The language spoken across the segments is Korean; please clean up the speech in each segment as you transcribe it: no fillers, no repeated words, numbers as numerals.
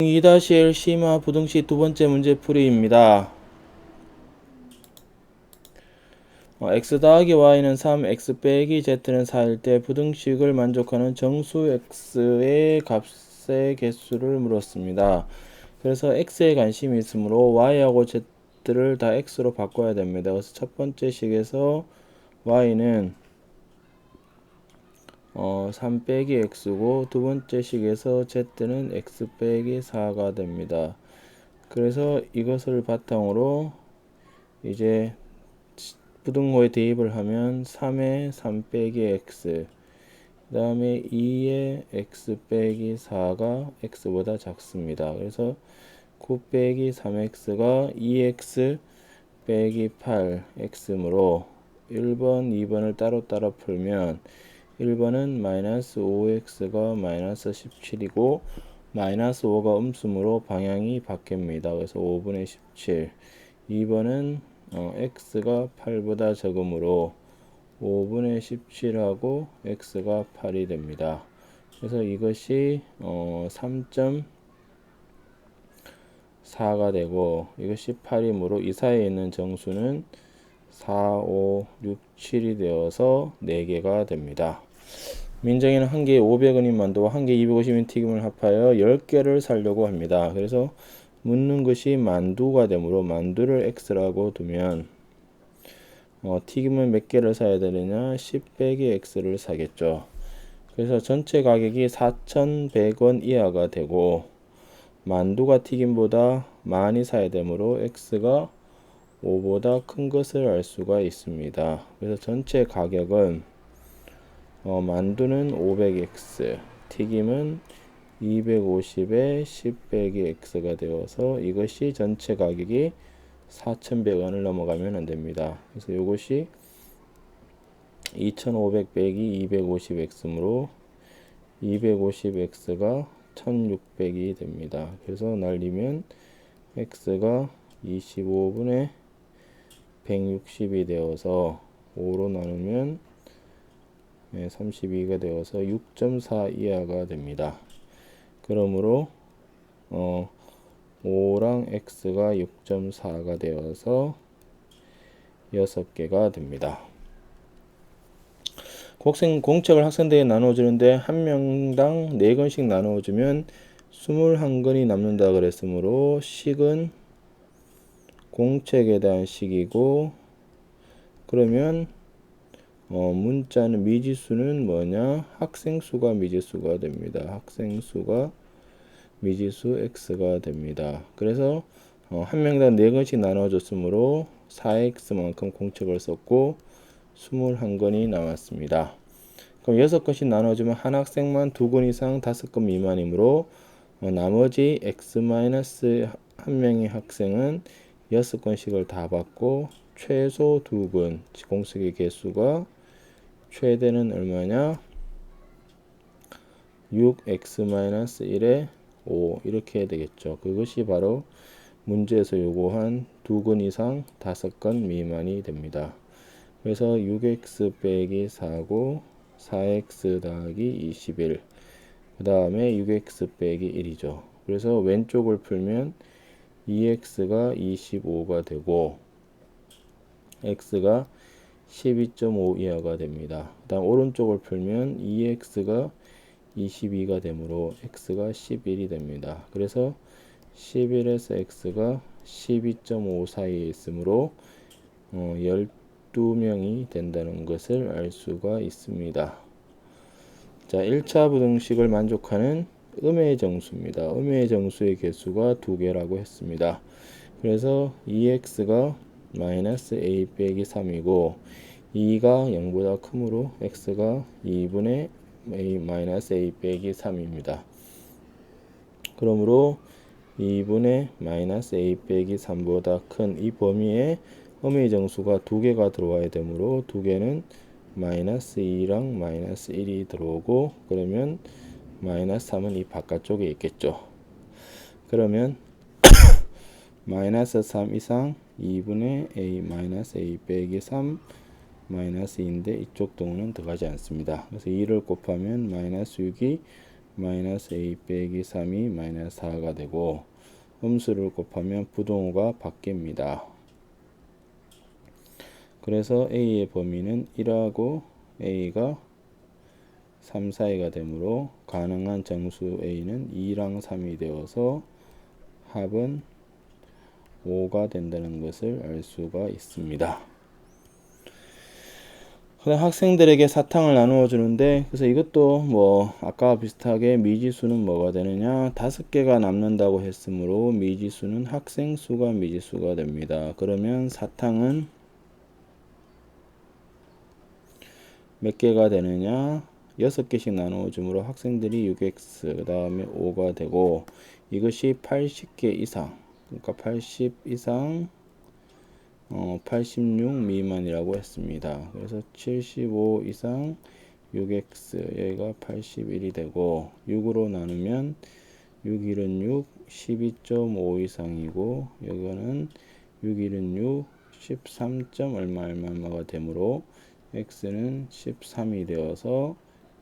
2-1 심화 부등식 두 번째 문제 풀이입니다. x 더하기 y는 3, x 빼기 z는 4일 때 부등식을 만족하는 정수 x의 값의 개수를 물었습니다. 그래서 x에 관심이 있으므로 y하고 z를 다 x로 바꿔야 됩니다. 그래서 첫 번째 식에서 y는 3 빼기 x고 두 번째 식에서 z는 x 빼기 4가 됩니다. 그래서 이것을 바탕으로 이제 부등호에 대입을 하면 3에 3 빼기 x 그 다음에 2에 x 빼기 4가 x보다 작습니다. 그래서 9 빼기 3x가 2x 빼기 8x므로 1번, 2번을 따로따로 풀면 1번은 마이너스 5x가 마이너스 17이고 마이너스 5가 음수므로 방향이 바뀝니다. 그래서 5분의 17. 2번은 x가 8보다 적으므로 5분의 17하고 x가 8이 됩니다. 그래서 이것이 3.4가 되고 이것이 8이므로 이 사이에 있는 정수는 4, 5, 6, 7이 되어서 4개가 됩니다. 민정이는 한 개에 500원인 만두와 한 개에 250원 튀김을 합하여 10개를 사려고 합니다. 그래서 묻는 것이 만두가 되므로 만두를 x라고 두면 튀김은 몇 개를 사야 되느냐? 10 빼기 x를 사겠죠. 그래서 전체 가격이 4,100원 이하가 되고 만두가 튀김보다 많이 사야 되므로 x가 5보다 큰 것을 알 수가 있습니다. 그래서 전체 가격은 만두는 500x, 튀김은 250에 10 빼기 x가 되어서 이것이 전체 가격이 4,100원을 넘어가면 안 됩니다. 그래서 이것이 2,500 빼기 250x므로 250x가 1,600이 됩니다. 그래서 날리면 x가 25분의 160이 되어서 5로 나누면 32가 되어서 6.4 이하가 됩니다. 그러므로 5랑 x가 6.4가 되어서 6개가 됩니다. 공책을 학생들에게 나눠주는데 한 명당 4권씩 나눠주면 21권이 남는다 그랬으므로 식은 공책에 대한 식이고 그러면 문자는 미지수는 뭐냐? 학생수가 미지수가 됩니다. 학생수가 미지수 x가 됩니다. 그래서 한 명당 4권씩 나눠줬으므로 4x만큼 공책을 썼고 21권이 남았습니다. 그럼 6권씩 나눠주면 한 학생만 2권 이상 5권 미만이므로 나머지 x-한 명의 학생은 6권씩을 다 받고 최소 2권 공책의 개수가 최대는 얼마냐? 6x-1에 5 이렇게 되겠죠. 그것이 바로 문제에서 요구한 2권 이상 5권 미만이 됩니다. 그래서 6x 빼기 4고 4x 더하기 21 그 다음에 6x 빼기 1이죠. 그래서 왼쪽을 풀면 2x가 25가 되고 x가 12.5 이하가 됩니다. 그 다음 오른쪽을 풀면 2x가 22가 되므로 x가 11이 됩니다. 그래서 11에서 x가 12.5 사이에 있으므로 12명이 된다는 것을 알 수가 있습니다. 자, 1차 부등식을 만족하는 음의 정수입니다. 음의 정수의 개수가 2개라고 했습니다. 그래서 2x가 마이너스 a 빼기 3이고 2가 0보다 크므로 x가 2분의 a 마이너스 a 빼기 3입니다. 그러므로 2분의 마이너스 a 빼기 3보다 큰 이 범위에 음의 정수가 2개가 들어와야 되므로 2개는 마이너스 2랑 마이너스 1이 들어오고 그러면 마이너스 3은 이 바깥쪽에 있겠죠. 그러면 마이너스 3 이상 2분의 a 마이너스 a 빼기 3 마이너스 2인데 이쪽 동은 들어가지 않습니다. 그래서 2를 곱하면 마이너스 6이 마이너스 a 빼기 3이 마이너스 4가 되고 음수를 곱하면 부동호가 바뀝니다. 그래서 a의 범위는 1하고 a가 3 사이가 되므로 가능한 정수 a는 2랑 3이 되어서 합은 5가 된다는 것을 알 수가 있습니다. 그다음 학생들에게 사탕을 나누어 주는데, 그래서 이것도 뭐 아까와 비슷하게 미지수는 뭐가 되느냐, 5개가 남는다고 했으므로 미지수는 학생 수가 미지수가 됩니다. 그러면 사탕은 몇 개가 되느냐, 6개씩 나누어 주므로 학생들이 6x 그 다음에 5가 되고, 이것이 80개 이상, 그러니까 80 이상 86 미만이라고 했습니다. 그래서 75 이상 6x, 여기가 81이 되고 6으로 나누면 6, 1은 6, 12.5 이상이고 여기는 6, 1은 6, 13. 얼마가 되므로 x는 13이 되어서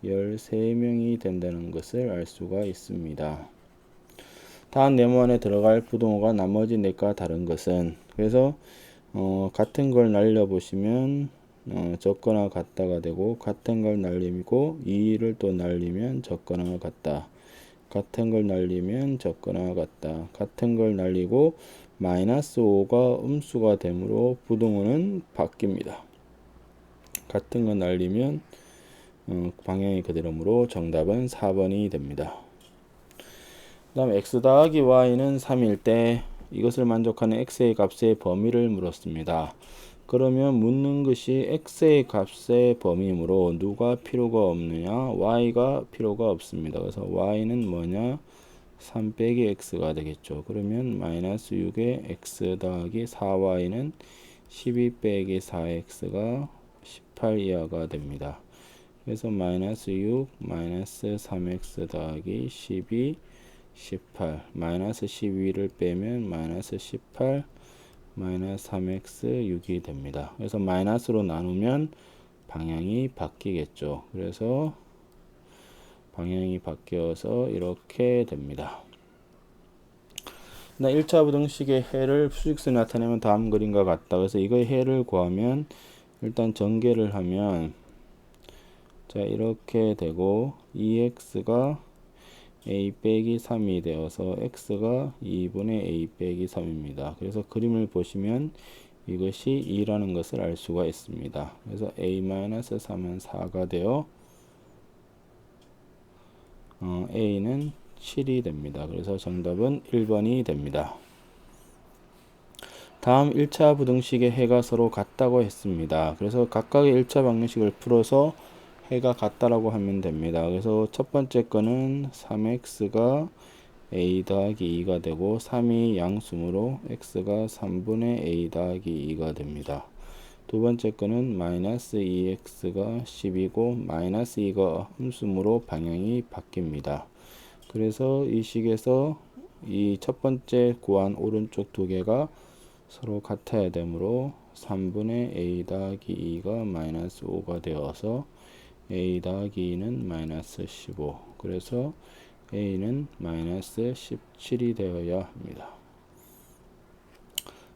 13명이 된다는 것을 알 수가 있습니다. 다음 네모안에 들어갈 부동호가 나머지 넷과 다른 것은, 그래서 같은 걸 날려보시면 적거나 같다가 되고, 같은 걸 날리고 2를 또 날리면 적거나 같다, 같은 걸 날리면 적거나 같다, 같은 걸 날리고 마이너스 5가 음수가 되므로 부동호는 바뀝니다. 같은 걸 날리면 방향이 그대로므로 정답은 4번이 됩니다. 그 다음 x 더하기 y는 3일 때 이것을 만족하는 x의 값의 범위를 물었습니다. 그러면 묻는 것이 x의 값의 범위이므로 누가 필요가 없느냐, y가 필요가 없습니다. 그래서 y는 뭐냐, 3 빼기 x가 되겠죠. 그러면 마이너스 6의 x 더하기 4y는 12 빼기 4x가 18 이하가 됩니다. 그래서 마이너스 6 마이너스 3x 더하기 12 18, 마이너스 12를 빼면 마이너스 18 마이너스 3x 6이 됩니다. 그래서 마이너스로 나누면 방향이 바뀌겠죠. 그래서 방향이 바뀌어서 이렇게 됩니다. 1차 부등식의 해를 수직선에 나타내면 다음 그림과 같다. 그래서 이거의 해를 구하면 일단 전개를 하면 자 이렇게 되고 2x가 a 빼기 3이 되어서 x가 2분의 a 빼기 3입니다. 그래서 그림을 보시면 이것이 2라는 것을 알 수가 있습니다. 그래서 a-3은 4가 되어 a는 7이 됩니다. 그래서 정답은 1번이 됩니다. 다음 1차 부등식의 해가 서로 같다고 했습니다. 그래서 각각의 1차 방정식을 풀어서 해가 같다라고 하면 됩니다. 그래서 첫 번째 거는 3x가 a 더하기 2가 되고 3이 양수므로 x가 3분의 a 더하기 2가 됩니다. 두 번째 거는 마이너스 2x가 10이고 마이너스 2가 음수므로 방향이 바뀝니다. 그래서 이 식에서 이 첫 번째 구한 오른쪽 두 개가 서로 같아야 되므로 3분의 a 더하기 2가 마이너스 5가 되어서 a 더하기 2는 마이너스 15, 그래서 a는 마이너스 17이 되어야 합니다.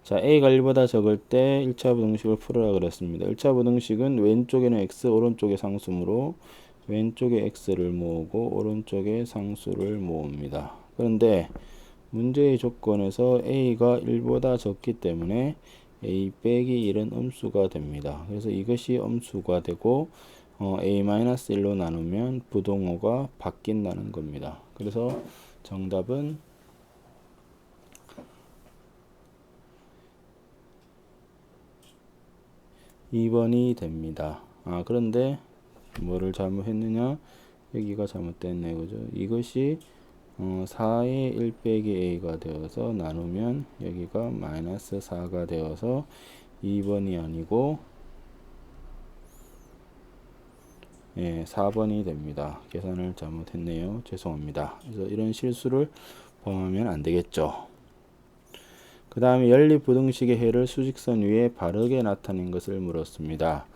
자, a가 1보다 적을 때 1차 부등식을 풀으라 그랬습니다. 1차 부등식은 왼쪽에는 x, 오른쪽에 상수므로 왼쪽에 x를 모으고 오른쪽에 상수를 모읍니다. 그런데 문제의 조건에서 a가 1보다 적기 때문에 a 빼기 1은 음수가 됩니다. 그래서 이것이 음수가 되고 a-1로 나누면 부동호가 바뀐다는 겁니다. 그래서 정답은 2번이 됩니다. 그런데 뭐를 잘못했느냐, 여기가 잘못됐네, 그죠? 이것이 4의 1 빼기 a가 되어서 나누면 여기가 마이너스 4가 되어서 2번이 아니고 4번이 됩니다. 계산을 잘못했네요. 죄송합니다. 그래서 이런 실수를 범하면 안 되겠죠. 그 다음에 연립부등식의 해를 수직선 위에 바르게 나타낸 것을 물었습니다.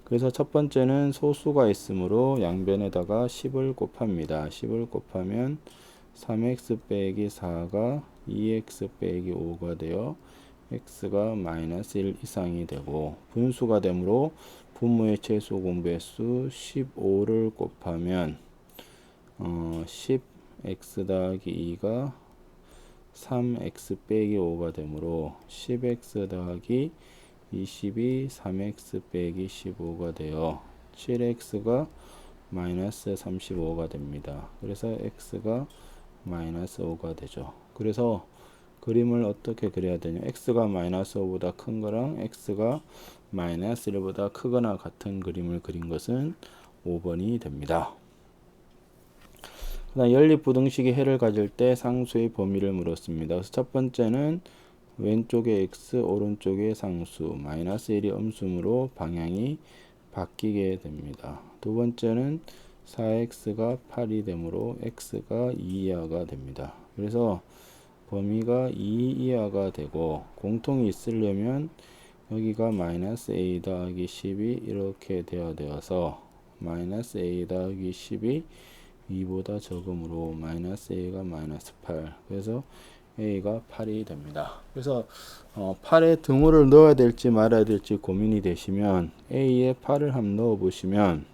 그래서 첫 번째는 소수가 있으므로 양변에다가 10을 곱합니다. 10을 곱하면 3x 빼기 4가 2x 빼기 5가 되어 x가 마이너스 1 이상이 되고, 분수가 되므로 분모의 최소 공배수 15를 곱하면 10x 더하기 2가 3x 빼기 5가 되므로 10x 더하기 20이 3x 빼기 15가 되어 7x가 마이너스 35가 됩니다. 그래서 x가 마이너스 5가 되죠. 그래서 그림을 어떻게 그려야 되냐, x가 마이너스 5보다 큰 거랑 x가 마이너스 1보다 크거나 같은 그림을 그린 것은 5번이 됩니다. 그다음 연립부등식의 해를 가질 때 상수의 범위를 물었습니다. 그래서 첫 번째는 왼쪽에 x, 오른쪽에 상수, 마이너스 1이 음수므로 방향이 바뀌게 됩니다. 두 번째는 4x가 8이 되므로 x가 2 이하가 됩니다. 그래서 범위가 2 이하가 되고, 공통이 있으려면 여기가 마이너스 a 더하기 10이 이렇게 되어서 마이너스 a 더하기 10이 2보다 적으므로 마이너스 a가 마이너스 8, 그래서 a가 8이 됩니다. 그래서 8에 등호를 넣어야 될지 말아야 될지 고민이 되시면 a에 8을 한번 넣어 보시면,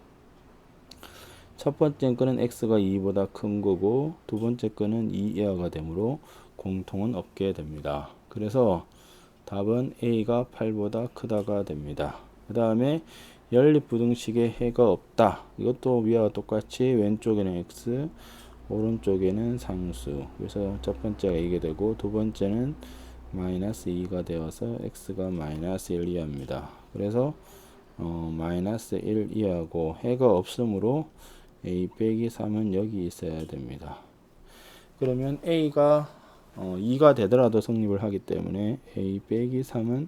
첫 번째 거는 x가 2보다 큰 거고 두 번째 거는 2 이하가 되므로 공통은 없게 됩니다. 그래서 답은 a가 8보다 크다가 됩니다. 그 다음에 연립부등식에 해가 없다. 이것도 위와 똑같이 왼쪽에는 x, 오른쪽에는 상수. 그래서 첫 번째가 이게 되고 두 번째는 마이너스 2가 되어서 x가 마이너스 1 이하입니다. 그래서 마이너스 1 이하고 해가 없으므로 a 빼기 3은 여기 있어야 됩니다. 그러면 a가 2가 되더라도 성립을 하기 때문에 a 빼기 3은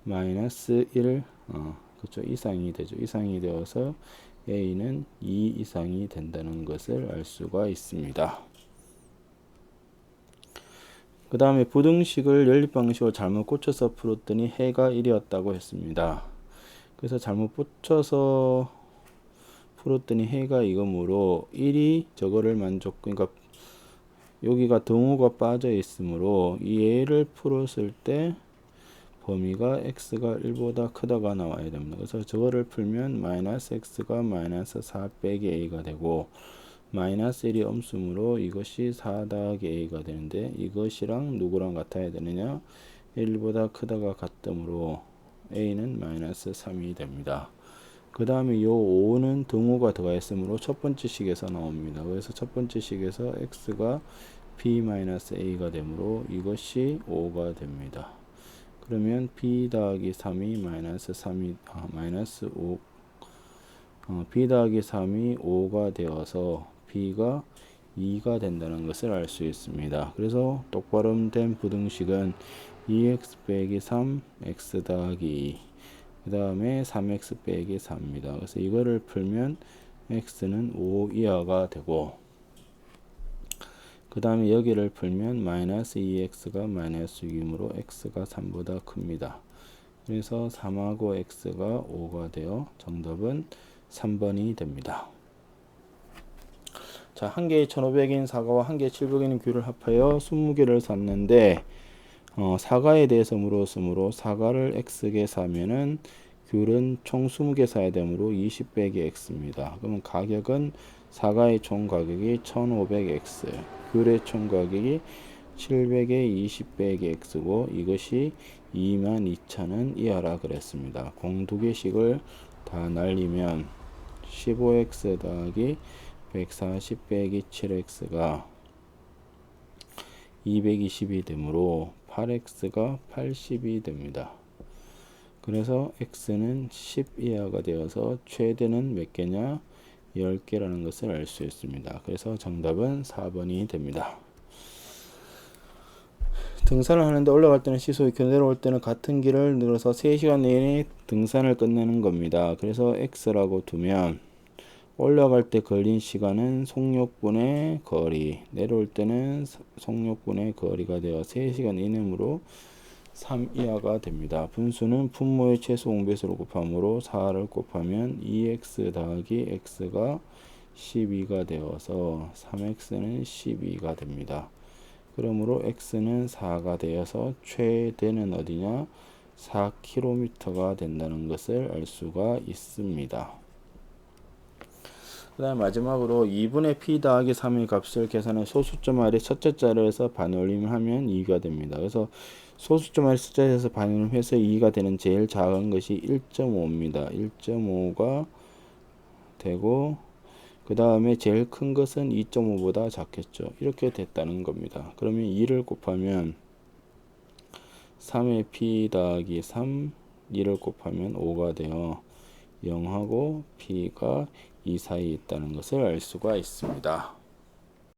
마이너스 1 그렇죠, 이상이 되죠. 이상이 되어서 a는 2 이상이 된다는 것을 알 수가 있습니다. 그 다음에 부등식을 연립방식으로 잘못 고쳐서 풀었더니 해가 1이었다고 했습니다. 그래서 잘못 고쳐서 풀었더니 해가 이거므로 1이 저거를 그러니까 여기가 등호가 빠져 있으므로 이 애를 풀었을 때 범위가 x가 1보다 크다가 나와야 됩니다. 그래서 저거를 풀면 마이너스 x가 마이너스 4 빼기 a가 되고, 마이너스 1이 음수므로 이것이 4 더하기 a가 되는데, 이것이랑 누구랑 같아야 되느냐, 1보다 크다가 같으므로 a는 마이너스 3이 됩니다. 그 다음에 요 5는 등호가 들어가 있으므로 첫 번째 식에서 나옵니다. 그래서 첫 번째 식에서 x가 b-a가 되므로 이것이 5가 됩니다. 그러면 b 더하기 3이 마이너스 3이 마이너스 5 b 더하기 3이 5가 되어서 b가 2가 된다는 것을 알 수 있습니다. 그래서 똑바로 된 부등식은 2x 빼기 3 x 더하기 2, 그 다음에 3x 빼기 4입니다. 그래서 이거를 풀면 x는 5 이하가 되고, 그 다음에 여기를 풀면 마이너스 2x가 마이너스 6이므로 x가 3보다 큽니다. 그래서 3하고 x가 5가 되어 정답은 3번이 됩니다. 자, 한 개에 1500인 사과와 한 개에 700인 귤을 합하여 20개를 샀는데 사과에 대해서 물었으므로 사과를 x개 사면은 귤은 총 20개 사야 되므로 20 빼기 x입니다. 그러면 가격은 사과의 총 가격이 1500x, 귤의 총 가격이 700에 20 빼기 x고, 이것이 22,000원 이하라 그랬습니다. 공 두 개씩을 다 날리면 15x 더하기 140 빼기 7x가 220이 되므로 8x가 80이 됩니다. 그래서 x는 10 이하가 되어서 최대는 몇 개냐? 10개라는 것을 알 수 있습니다. 그래서 정답은 4번이 됩니다. 등산을 하는데 올라갈 때는 시속 2km, 내려올 때는 같은 길을 늘어서 3시간 내에 등산을 끝내는 겁니다. 그래서 x라고 두면 올라갈 때 걸린 시간은 속력분의 거리, 내려올 때는 속력분의 거리가 되어 3시간 이내므로 3 이하가 됩니다. 분수는 분모의 최소 공배수로 곱하므로 4를 곱하면 2x 더하기 x가 12가 되어서 3x는 12가 됩니다. 그러므로 x는 4가 되어서 최대는 어디냐? 4km가 된다는 것을 알 수가 있습니다. 그 다음 마지막으로 2분의 p 더하기 3의 값을 계산해 소수점 아래 첫째 자리에서 반올림을 하면 2가 됩니다. 그래서 소수점 아래 숫자에서 반올림해서 2가 되는 제일 작은 것이 1.5입니다. 1.5가 되고 그 다음에 제일 큰 것은 2.5보다 작겠죠. 이렇게 됐다는 겁니다. 그러면 2를 곱하면 3의 p 더하기 3 2를 곱하면 5가 되어 0하고 p가 이 사이에 있다는 것을 알 수가 있습니다.